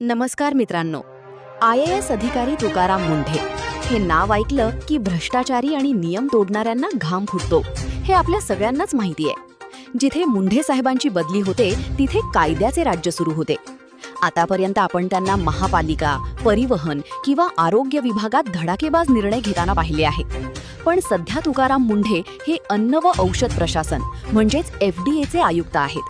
नमस्कार मित्रांनो. IAS अधिकारी तुकाराम मुंढे हे नाव ऐकलं की भ्रष्टाचारी आणि नियम तोडणाऱ्यांना घाम फुटतो हे आपल्या सगळ्यांनाच माहिती आहे. जिथे मुंढे साहेबांची बदली होते तिथे कायद्याचे राज्य सुरू होते. आतापर्यंत आपण त्यांना महापालिका, परिवहन किंवा आरोग्य विभागात धडाकेबाज निर्णय घेताना पाहिले आहे. पण सध्या तुकाराम मुंढे हे अन्न व औषध प्रशासन म्हणजेच FDA चे आयुक्त आहेत.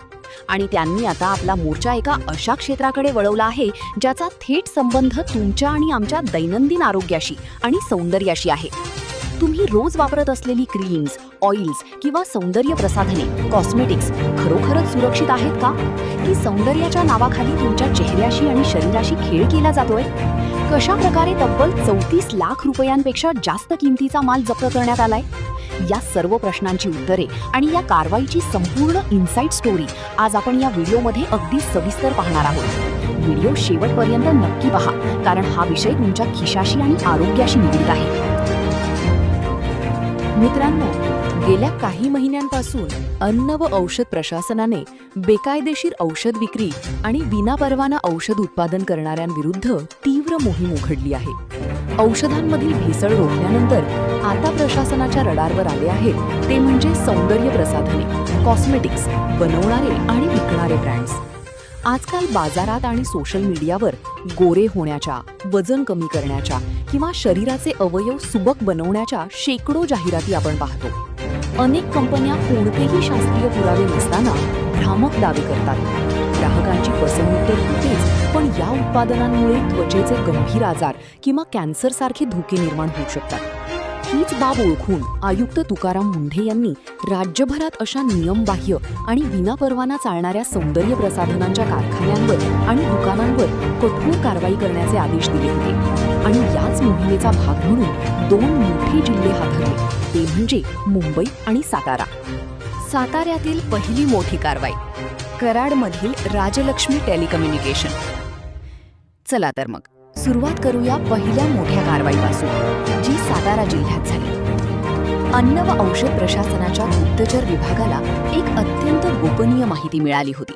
आणि त्यांनी आता आपला मोर्चा एका अशा क्षेत्राकडे वळवला आहे ज्याचा थेट संबंध तुमच्या आणि आमच्या दैनंदिन आरोग्याशी आणि सौंदर्याशी आहे. तुम्ही रोज वापरत असलेली क्रीम्स, ऑइल्स किंवा सौंदर्य प्रसाधने, कॉस्मेटिक्स खरोखरच सुरक्षित आहेत का? की सौंदर्याच्या नावाखाली तुमच्या चेहऱ्याशी आणि शरीराशी खेळ केला जातोय? कशा प्रकारे तब्बल 34 लाख रुपयांपेक्षा जास्त किमतीचा माल जप्त करण्यात आलाय? या सर्व प्रश्नांची उत्तरे आणि या कारवाईची संपूर्ण इनसाइड स्टोरी आज आपण या व्हिडिओमध्ये अगदी सविस्तर पाहणार आहोत. व्हिडिओ शेवटपर्यंत नक्की पहा, कारण हा विषय तुमच्या खिशाशी आणि आरोग्याशी निगडीत आहे. मित्रांनो, गेल्या काही महिन्यांपासून अन्न व औषध प्रशासनाने बेकायदेशीर औषध विक्री आणि विनापरवाना औषध उत्पादन करणाऱ्यांविरुद्ध तीव्र मोहीम उघडली आहे. औषधांमधील भेसळ रोखल्यानंतर आता प्रशासनाच्या रडारवर आले आहेत ते म्हणजे सौंदर्य प्रसाधने, कॉस्मेटिक्स बनवणारे आणि विकणारे ब्रँड्स. आजकाल बाजारात आणि सोशल मीडियावर गोरे होण्याच्या, वजन कमी करण्याच्या किंवा शरीराचे अवयव सुबक बनवण्याच्या शेकडो जाहिराती आपण पाहतो. अनेक कंपन्या कोणतेही शास्त्रीय पुरावे नसताना भ्रामक दावे करतात. ग्राहकांची फसवणूक तर होतेच, पण या उत्पादनांमुळे त्वचेचे गंभीर आजार किंवा कॅन्सरसारखे धोके निर्माण होऊ शकतात. हीच बाब ओळखून आयुक्त तुकाराम मुंढे यांनी राज्यभरात अशा नियमबाह्य आणि विनापरवाना चालणाऱ्या सौंदर्य प्रसाधनांच्या कारखान्यांवर आणि दुकानांवर कठोर कारवाई करण्याचे आदेश दिले होते. आणि याच मोहिमेचा भाग म्हणून 2 मोठे जिल्हे हादरले, ते म्हणजे मुंबई आणि सातारा. साताऱ्यातील पहिली मोठी कारवाई, कराडमधील राजलक्ष्मी टेलिकम्युनिकेशन. चला तर मग सुरुवात करूया पहिल्या मोठ्या कारवाईपासून, जी सातारा जिल्ह्यात झाली. अन्न व औषध प्रशासनाच्या गुप्तचर विभागाला एक अत्यंत गोपनीय माहिती मिळाली होती.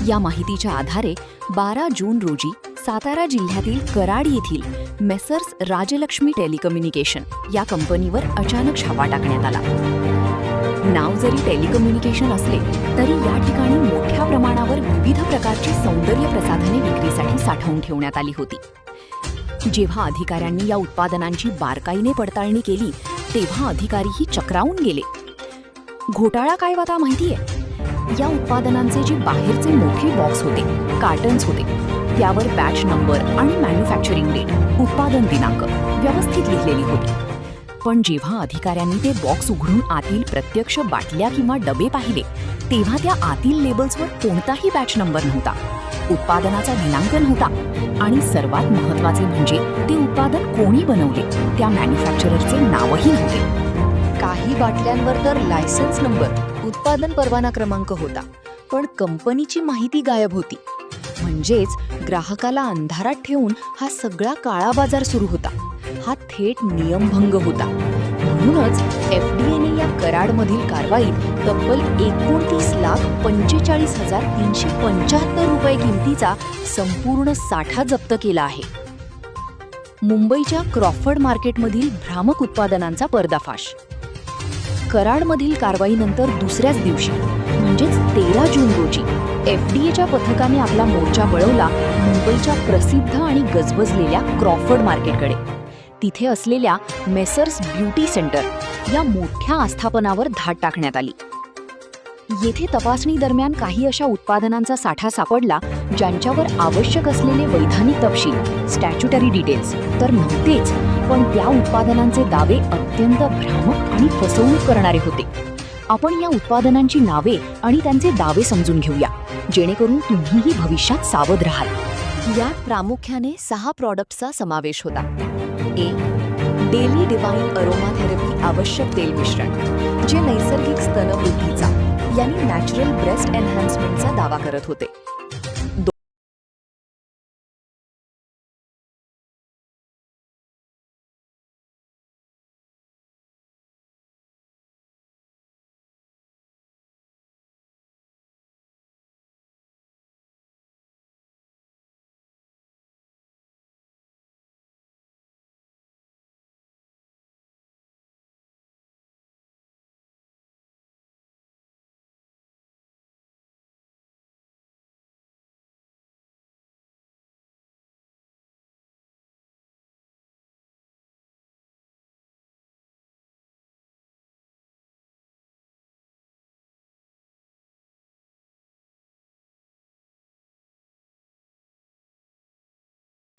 या माहितीच्या आधारे 12 जून रोजी सातारा जिल्ह्यातील कराड येथील मेसर्स राजलक्ष्मी टेलिकम्युनिकेशन या कंपनीवर अचानक छापा टाकण्यात आला. नाव जरी टेलिकम्युनिकेशन असले तरी या ठिकाणी मोठ्या प्रमाणावर विविध प्रकारची सौंदर्य प्रसाधने विक्रीसाठी साठवून ठेवण्यात आली होती. जेव्हा अधिकाऱ्यांनी या उत्पादनांची बारकाईने पडताळणी केली तेव्हा अधिकारीही चक्रावून गेले. घोटाळा काय होता माहितीये? या उत्पादनांचे जे बाहेरचे मोठे बॉक्स होते, कार्टन्स होते, त्यावर बॅच नंबर आणि मॅन्युफॅक्चरिंग डेट, उत्पादन दिनांक व्यवस्थित लिहिलेली होती. पण जेव्हा अधिकाऱ्यांनी ते बॉक्स उघडून आतील प्रत्यक्ष बाटल्या किंवा डबे पाहिले तेव्हा त्या आतील लेबल्सवर कोणताही बॅच नंबर नव्हता, उत्पादनाचा दिनांक नव्हता आणि सर्वात महत्त्वाचे म्हणजे ते उत्पादन कोणी बनवले त्या मॅन्युफॅक्चररचे नावही नव्हते. काही बाटल्यांवर तर लायसन्स नंबर, उत्पादन परवाना क्रमांक होता, पण कंपनीची माहिती गायब होती. म्हणजेच ग्राहकाला अंधारात ठेवून हा सगळा काळा बाजार सुरू होता. हा थेट नियमभंग होता. म्हणूनच FDAने या कराडमधील कारवाईत तब्बल 29,45,375 रुपये किमतीचा संपूर्ण साठा जप्त केला आहे. मुंबईच्या क्रॉफर्ड मार्केटमधील भ्रामक उत्पादनांचा पर्दाफाश. कराडमधील कारवाईनंतर दुसऱ्याच दिवशी म्हणजेच 13 जून रोजी FDAच्या पथकाने आपला मोर्चा वळवला मुंबईच्या प्रसिद्ध आणि गजबजलेल्या क्रॉफर्ड मार्केटकडे. तिथे असलेल्या मेसर्स ब्युटी सेंटर या मोठ्या आस्थापनावर धाड टाकण्यात आली. येथे तपासणी दरम्यान काही अशा उत्पादनांचा साठा सापडला ज्यांच्यावर आवश्यक असलेले वैधानिक तपशील, स्टॅच्युटरी डिटेल्स तर नव्हतेच, पण त्या उत्पादनांचे दावे अत्यंत भ्रामक आणि फसवणूक करणारे होते. आपण या उत्पादनांची नावे आणि त्यांचे दावे समजून घेऊया, जेणेकरून तुम्हीही भविष्यात सावध राहाल. यात प्रामुख्याने 6 प्रॉडक्ट्सचा समावेश होता. डेली डिवाइन अरोमा थेरपी आवश्यक तेल मिश्रण, जे नैसर्गिक स्तनवृद्धीचा यानी नॅचरल ब्रेस्ट एनहान्समेंटचा दावा करत होते.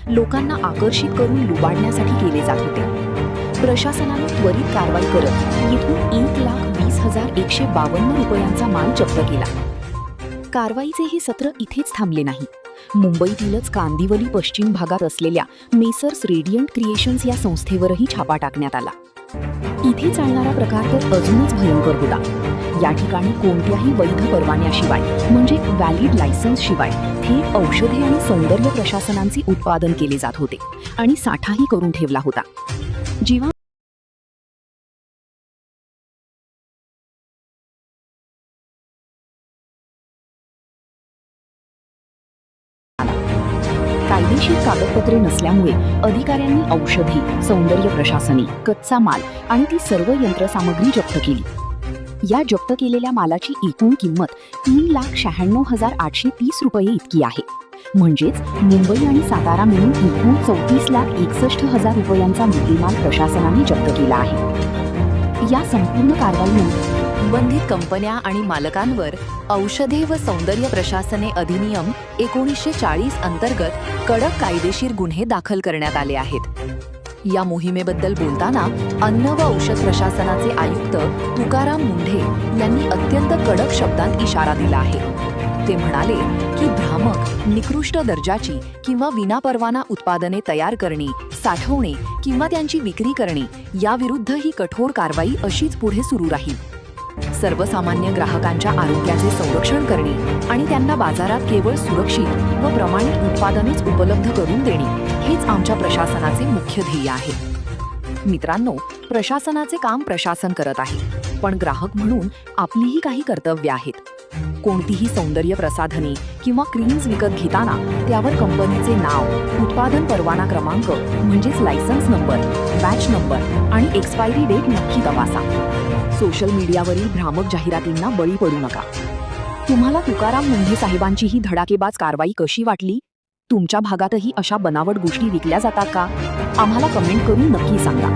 लोकांना आकर्षित करून लुबाडण्यासाठी केले जात होते. प्रशासनाने त्वरित कारवाई करत येथून 1,20,152 रुपयांचा माल जप्त केला. कारवाईचे हे सत्र इथेच थांबले नाही. मुंबईतीलच कांदिवली पश्चिम भागात असलेल्या मेसर्स रेडियंट क्रिएशन्स या संस्थेवरही छापा टाकण्यात आला. इथे चालणारा प्रकार तर अजूनच भयंकर होता. या ठिकाणी कोणत्याही वैध परवान्याशिवाय म्हणजे व्हॅलिड लायसन्स शिवाय थेट औषधे आणि सौंदर्य प्रशासनांचे उत्पादन केले जात होते आणि साठाही करून ठेवला होता. जेव्हा कायदेशीर कागदपत्रे नसल्यामुळे अधिकाऱ्यांनी औषधी, सौंदर्य प्रशासनी, कच्चा माल आणि ती सर्व यंत्रसामग्री जप्त केली. या जप्त केलेल्या मालाची एकूण किंमत 3,96,830 रुपये इतकी आहे. म्हणजेच मुंबई आणि सातारा मिळून एकूण 34,61,000 रुपयांचा मुद्देमाल प्रशासनाने जप्त केला आहे. या संपूर्ण कारवाईने संबंधित कंपन्या आणि मालकांवर औषधे व सौंदर्य प्रशासने अधिनियम 1940 अंतर्गत कडक कायदेशीर गुन्हे दाखल करण्यात आले आहेत. या मोहिमेबद्दल बोलताना अन्न व औषध प्रशासनाचे आयुक्त तुकाराम मुंढे यांनी अत्यंत कडक शब्दांत इशारा दिला आहे. ते म्हणाले की भ्रामक, निकृष्ट दर्जाची किंवा विनापरवाना उत्पादने तयार करणे, साठवणे किंवा त्यांची विक्री करणे याविरुद्ध ही कठोर कारवाई अशीच पुढे सुरू राहील. सर्वसामान्य ग्राहकांच्या आरोग्याचे संरक्षण करणे आणि त्यांना बाजारात केवळ सुरक्षित व प्रमाणित उत्पादनेच उपलब्ध करून देणे हेच आमच्या प्रशासनाचे मुख्य ध्येय आहे. मित्रांनो, प्रशासनाचे काम प्रशासन करत आहे, पण ग्राहक म्हणून आपलीही काही कर्तव्ये आहेत. कोणतीही सौंदर्य प्रसाधने किंवा क्रीम्स विकत घेताना त्यावर कंपनीचे नाव, उत्पादन परवाना क्रमांक म्हणजेच लायसन्स नंबर, बॅच नंबर आणि एक्सपायरी डेट नक्की तपासा. सोशल मीडियावरील भ्रामक जाहिरातींना बळी पडू नका. तुम्हाला तुकाराम मुंढे साहेबांची ही धडाकेबाज कारवाई कशी वाटली? तुमच्या भागातही अशा बनावट गोष्टी विकल्या जातात का? आम्हाला कमेंट करून नक्की सांगा.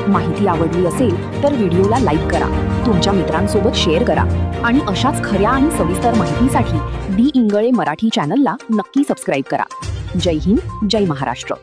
माहिती आवडली असेल तर व्हिडिओला लाईक करा, तुमच्या मित्रांसोबत शेअर करा आणि अशाच खऱ्या आणि सविस्तर माहितीसाठी डी इंगळे मराठी चॅनलला नक्की सबस्क्राईब करा. जय हिंद, जय महाराष्ट्र.